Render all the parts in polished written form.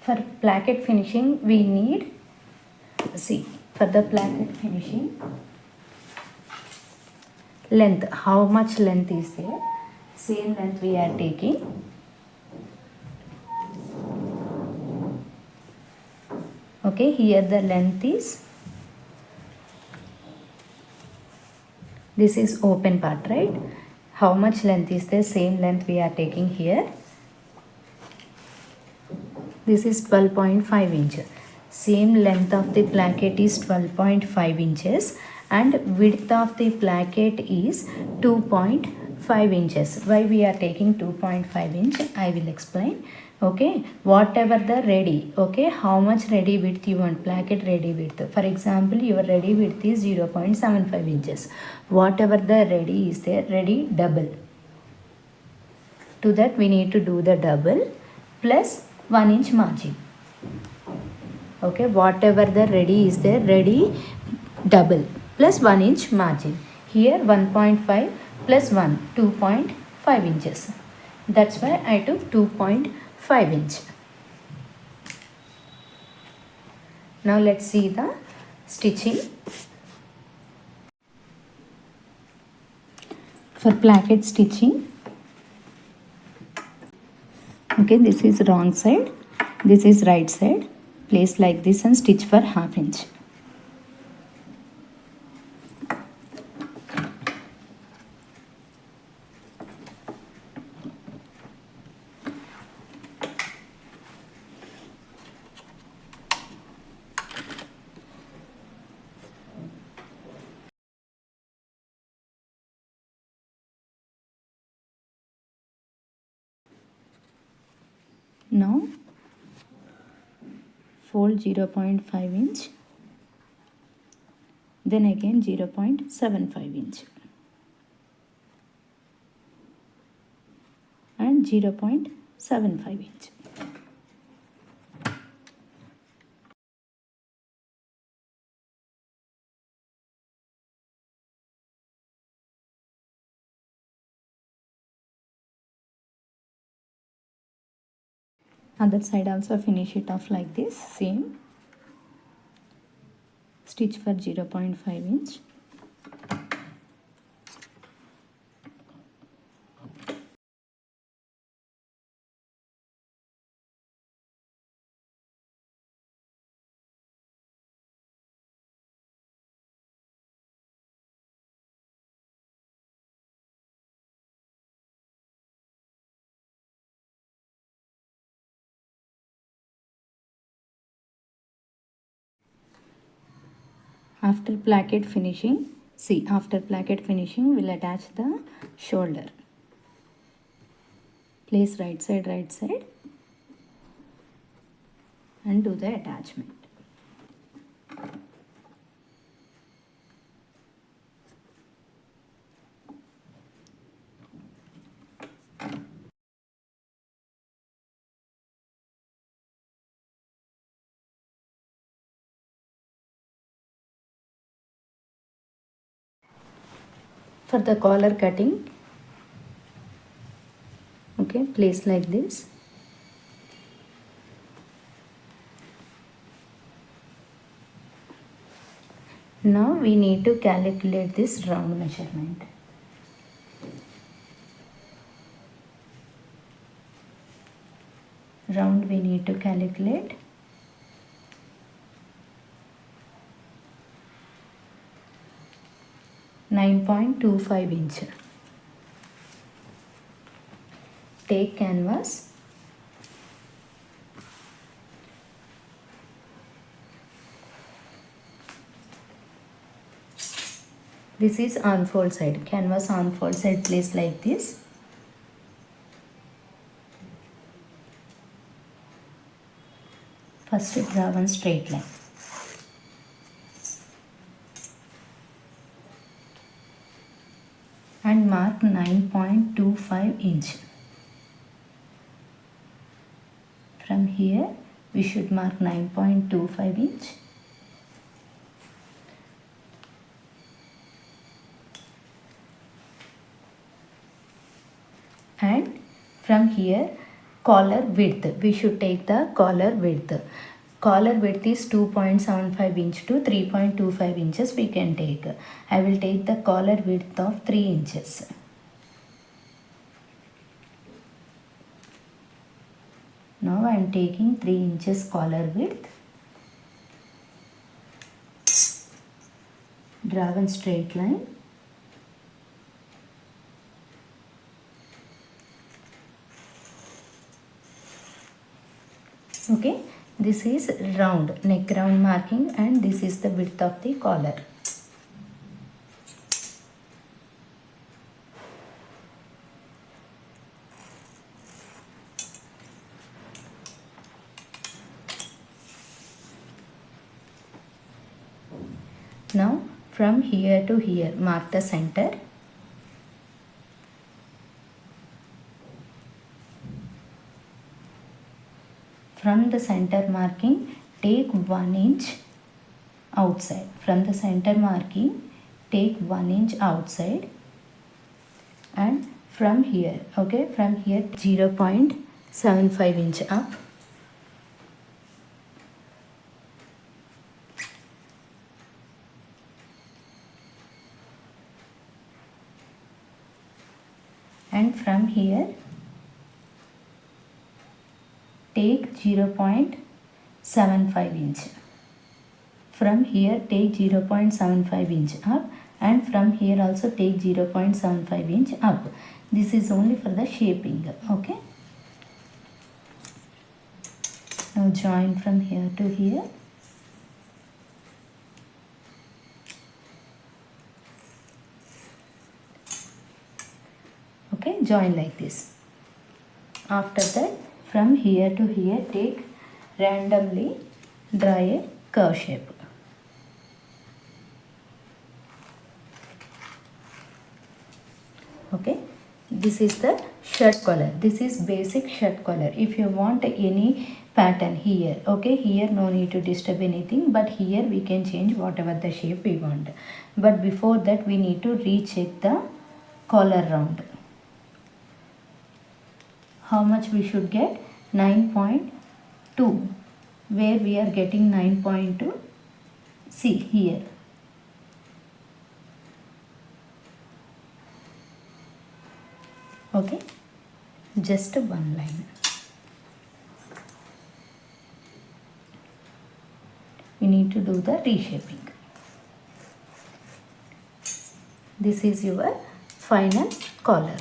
For placket finishing we need, see, for the placket finishing, length, how much length is there, same length we are taking. Okay, here the length is, this is open part, right? How much length is there, same length we are taking here. This is 12.5 inches. Same length of the placket is 12.5 inches and width of the placket is 2.5 inches. Why we are taking 2.5 inch? I will explain. Okay, whatever the ready, okay, how much ready width you want, placket ready width. For example, your ready width is 0.75 inches. Whatever the ready is there, ready double. To that we need to do the double plus 1 inch margin. Okay, whatever the ready is there, ready double plus 1 inch margin. Here 1.5 plus 1, 2.5 inches. That's why I took 2.5 inch. Now let's see the stitching. For placket stitching, okay, this is wrong side, this is right side. Place like this and stitch for half inch. Now fold 0.5 inch, then again 0.75 inch and 0.75 inch. Other side also finish it off like this, same. Stitch for 0.5 inch. After placket finishing, see, after placket finishing we'll attach the shoulder. Place right side and do the attachment. For the collar cutting, okay, place like this. Now we need to calculate this round measurement. Round we need to calculate 9.25 inch. Take canvas, this is armfold side, canvas armfold side, place like this. First draw one straight line. And mark 9.25 inch. From here we should mark 9.25 inch. And from here collar width. We should take the collar width. Collar width is 2.75 inch to 3.25 inches we can take. I will take the collar width of 3 inches. Now I am taking 3 inches collar width. Draw one straight line. Okay, this is round, neck round marking, and this is the width of the collar. Now from here to here mark the center. From the center marking take 1 inch outside. From the center marking take 1 inch outside, and from here, okay, from here 0.75 inch up. And from here take 0.75 inch. From here take 0.75 inch up, and from here also take 0.75 inch up. This is only for the shaping. Okay, now join from here to here. Okay, join like this. After that, from here to here take randomly draw a curve shape. Okay, this is the shirt collar. This is basic shirt collar. If you want any pattern here, okay, here no need to disturb anything, but here we can change whatever the shape we want. But before that we need to recheck the collar round. How much we should get? 9.2. Where we are getting 9.2? See here. Okay, just one line. We need to do the reshaping. This is your final collar.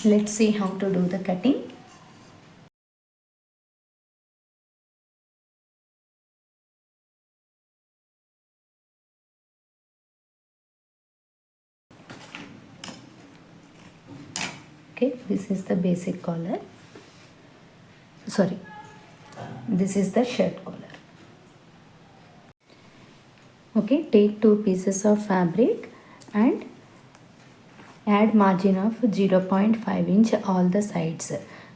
Let's see how to do the cutting. Okay, this is the basic collar. Sorry, this is the shirt collar. Okay, take 2 pieces of fabric and add margin of 0.5 inch all the sides.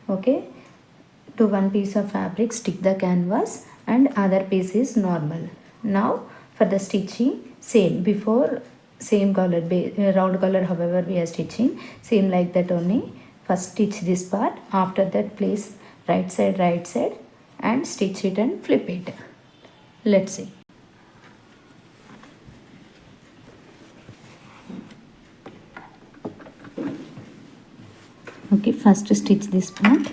Okay, to one piece of fabric stick the canvas and other piece is normal. Now for the stitching, same before, same color, round color however we are stitching, same like that only. First stitch this part, after that place right side and stitch it and flip it. Let's see. Okay, first stitch this part.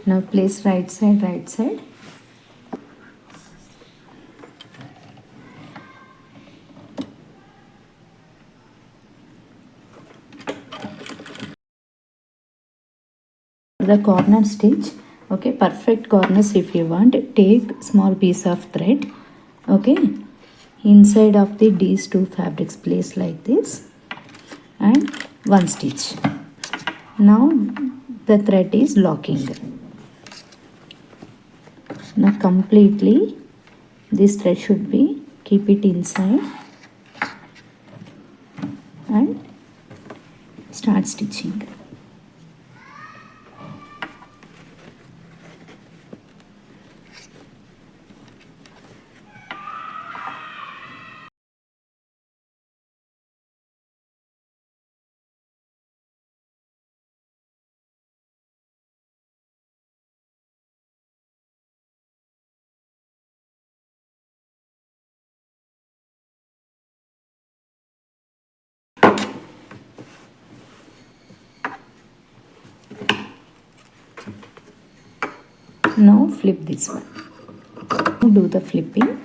Now place right side. The corner stitch, okay, perfect corners if you want, take small piece of thread, okay, inside of these 2 fabrics place like this and one stitch. Now the thread is locking. Now completely this thread should be, keep it inside and Start stitching. Now flip this one. Do the flipping.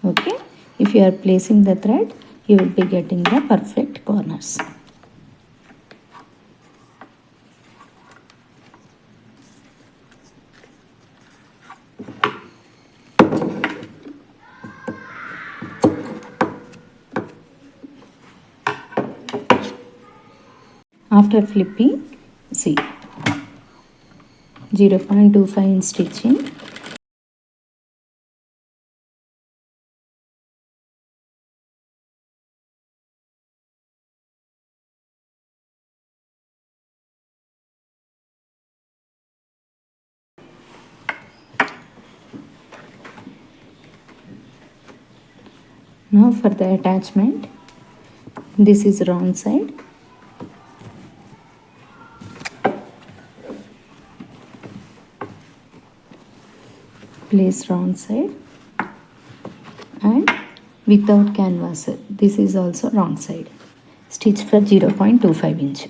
Okay, if you are placing the thread, you will be getting the perfect corners. After flipping, see 0.25 in stitching. Now for the attachment, this is wrong side. Place wrong side and without canvas, this is also wrong side. Stitch for 0.25 inch.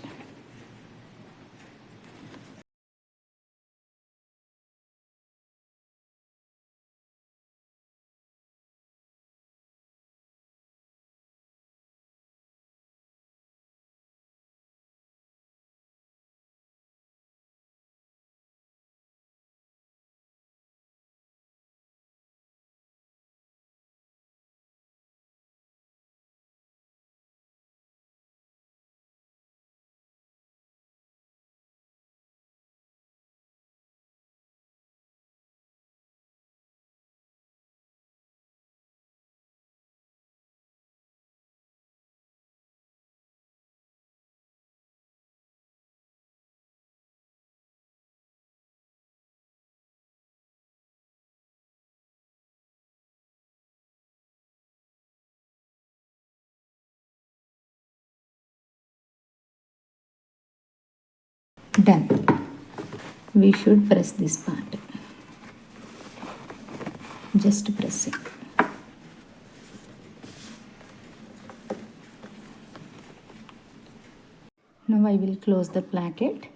Done. We should press this part. Just press it. Now I will close the placket.